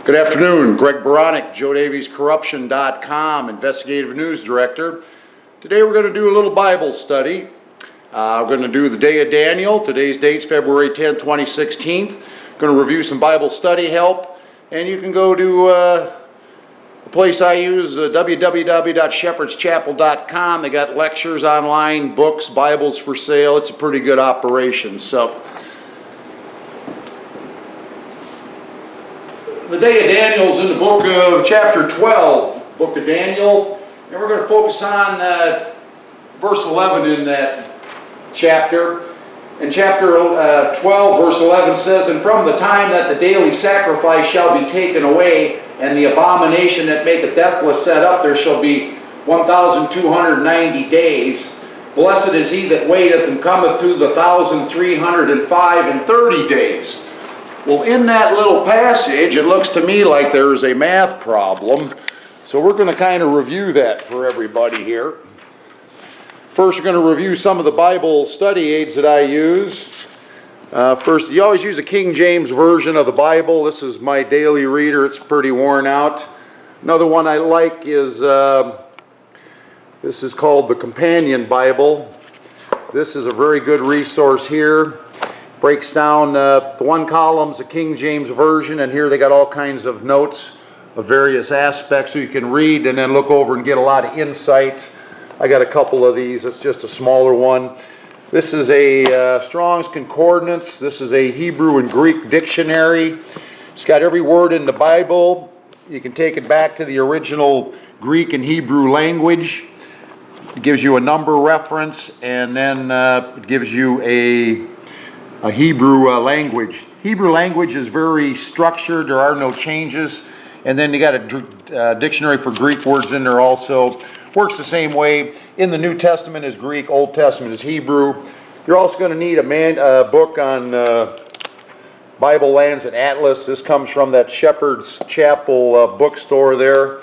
Good afternoon, Greg Baranek, JDC, Investigative News Director. Today we're going to do a little Bible study. We're going to do the Day of Daniel. Today's date's February 10th, 2016. Going to review some Bible study help, and you can go to a place I use, www.shepherdschapel.com. They got lectures online, books, Bibles for sale. It's a pretty good operation. So, the Day of Daniel is in the book of chapter 12, book of Daniel, and we're going to focus on verse 11 in that chapter. And chapter 12, verse 11 says, "And from the time that the daily sacrifice shall be taken away, and the abomination that maketh deathless set up, there shall be 1,290 days. Blessed is he that waiteth, and cometh to the 1,305 days." Well, in that little passage, it looks to me like there's a math problem. So we're going to kind of review that for everybody here. First, we're going to review some of the Bible study aids that I use. First, you always use a King James version of the Bible. This is my daily reader. It's pretty worn out. Another one I like is, this is called the Companion Bible. This is a very good resource here. Breaks down, the one column's a King James version, and here they got all kinds of notes of various aspects so you can read and then look over and get a lot of insight. I got a couple of these. It's just a smaller one. This is a Strong's Concordance. This is a Hebrew and Greek dictionary. It's got every word in the Bible. You can take it back to the original Greek and Hebrew language. It gives you a number reference, and then it gives you a Hebrew language. Hebrew language is very structured. There are no changes. And then you got a dictionary for Greek words in there also. Works the same way. In the New Testament is Greek, Old Testament is Hebrew. You're also going to need a book on Bible Lands and Atlas. This comes from that Shepherd's Chapel bookstore there.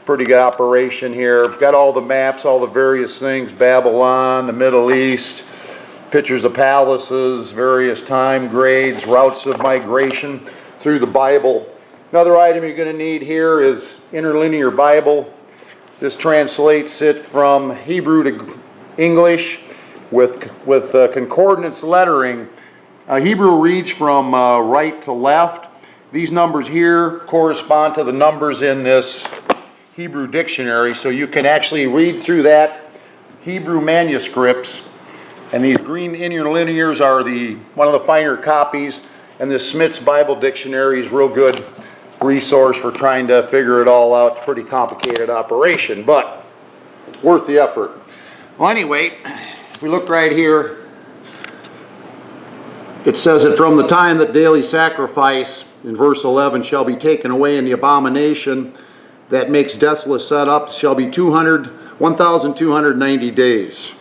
Pretty good operation here. Got all the maps, all the various things, Babylon, the Middle East, pictures of palaces, various time grades, routes of migration through the Bible. Another item you're going to need here is Interlinear Bible. This translates it from Hebrew to English with concordance lettering. Hebrew reads from right to left. These numbers here correspond to the numbers in this Hebrew dictionary, so you can actually read through that Hebrew manuscripts. And these green interlinears are one of the finer copies, and this Smith's Bible Dictionary is a real good resource for trying to figure it all out. It's a pretty complicated operation, but worth the effort. Well, anyway, if we look right here, it says that from the time that daily sacrifice, in verse 11, shall be taken away, and the abomination that makes deathless set up shall be 1,290 days.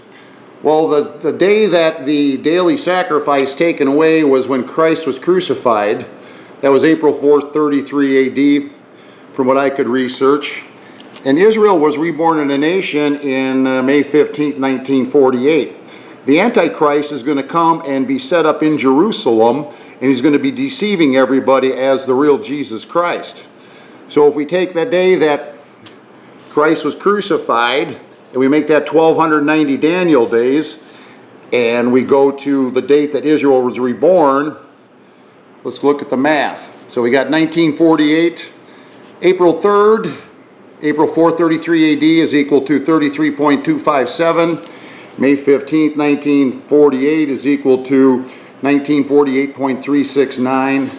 Well, the day that the daily sacrifice taken away was when Christ was crucified. That was April 4th, 33 AD, from what I could research. And Israel was reborn in a nation in May 15th, 1948. The Antichrist is going to come and be set up in Jerusalem, and he's going to be deceiving everybody as the real Jesus Christ. So if we take that day that Christ was crucified, and we make that 1,290 Daniel days, and we go to the date that Israel was reborn, let's look at the math. So we got 1948, April 3rd, April 4th, 33 AD is equal to 33.257. May 15th, 1948 is equal to 1948.369.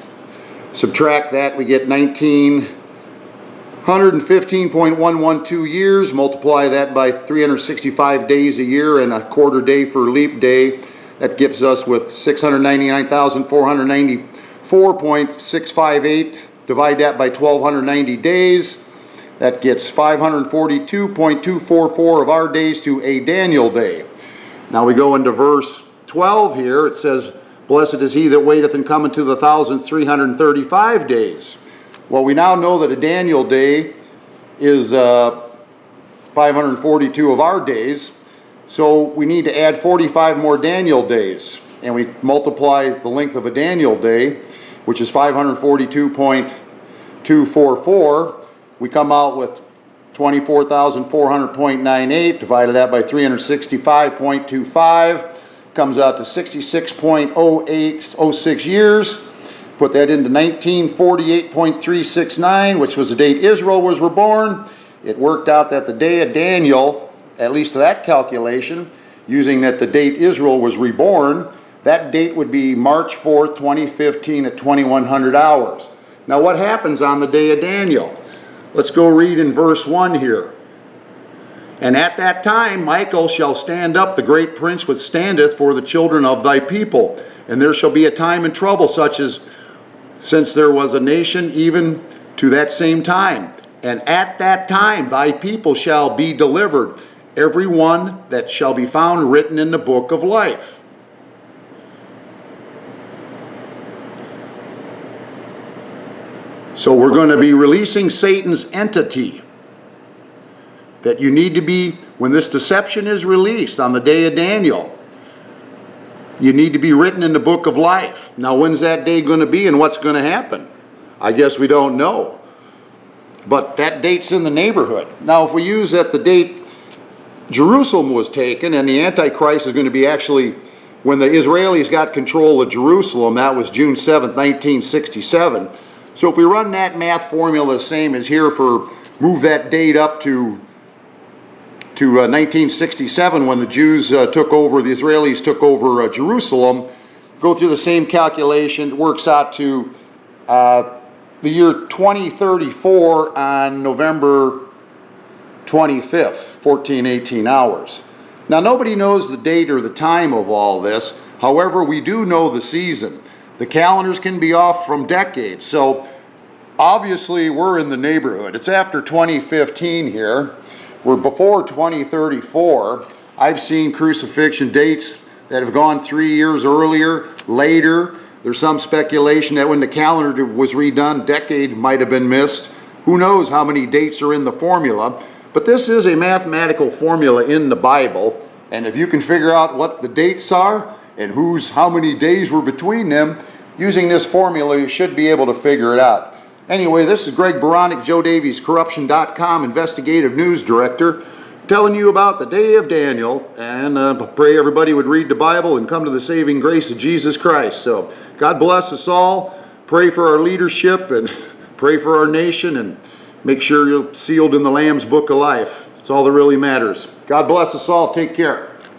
Subtract that, we get 115.112 years, multiply that by 365 days a year and a quarter day for leap day. That gives us with 699,494.658. Divide that by 1,290 days. That gets 542.244 of our days to a Daniel day. Now we go into verse 12 here. It says, "Blessed is he that waiteth and cometh to the 1,335 days." Well, we now know that a Daniel day is 542 of our days, so we need to add 45 more Daniel days. And we multiply the length of a Daniel day, which is 542.2 0.244, we come out with 24,400.98. Divided that by 365.25, comes out to 66.0806 years. Put that into 1948.369, which was the date Israel was reborn. It worked out that the day of Daniel, at least to that calculation, using that the date Israel was reborn, that date would be March 4th, 2015 at 2100 hours. Now what happens on the day of Daniel? Let's go read in verse 1 here. And at that time Michael shall stand up, the great prince which standeth for the children of thy people. And there shall be a time and trouble such as since there was a nation even to that same time. And at that time thy people shall be delivered, every one that shall be found written in the book of life. So we're going to be releasing Satan's entity. That you need to be, when this deception is released on the day of Daniel, you need to be written in the book of life. Now when's that day going to be and what's going to happen? I guess we don't know. But that date's in the neighborhood. Now if we use that the date Jerusalem was taken, and the Antichrist is going to be actually, when the Israelis got control of Jerusalem, that was June 7th, 1967. So if we run that math formula the same as here for, move that date up to 1967 when the Jews took over, the Israelis took over Jerusalem, go through the same calculation, it works out to the year 2034 on November 25th, 18 hours. Now nobody knows the date or the time of all this. However, we do know the season. The calendars can be off from decades. So obviously we're in the neighborhood. It's after 2015 here. We're before 2034. I've seen crucifixion dates that have gone 3 years earlier, later. There's some speculation that when the calendar was redone, decade might have been missed. Who knows how many dates are in the formula? But this is a mathematical formula in the Bible, and if you can figure out what the dates are and how many days were between them, using this formula you should be able to figure it out. Anyway, this is Greg Baronic, Joe Davies, Corruption.com Investigative News Director, telling you about the day of Daniel, and pray everybody would read the Bible and come to the saving grace of Jesus Christ. So God bless us all. Pray for our leadership and pray for our nation, and make sure you're sealed in the Lamb's Book of Life. That's all that really matters. God bless us all. Take care.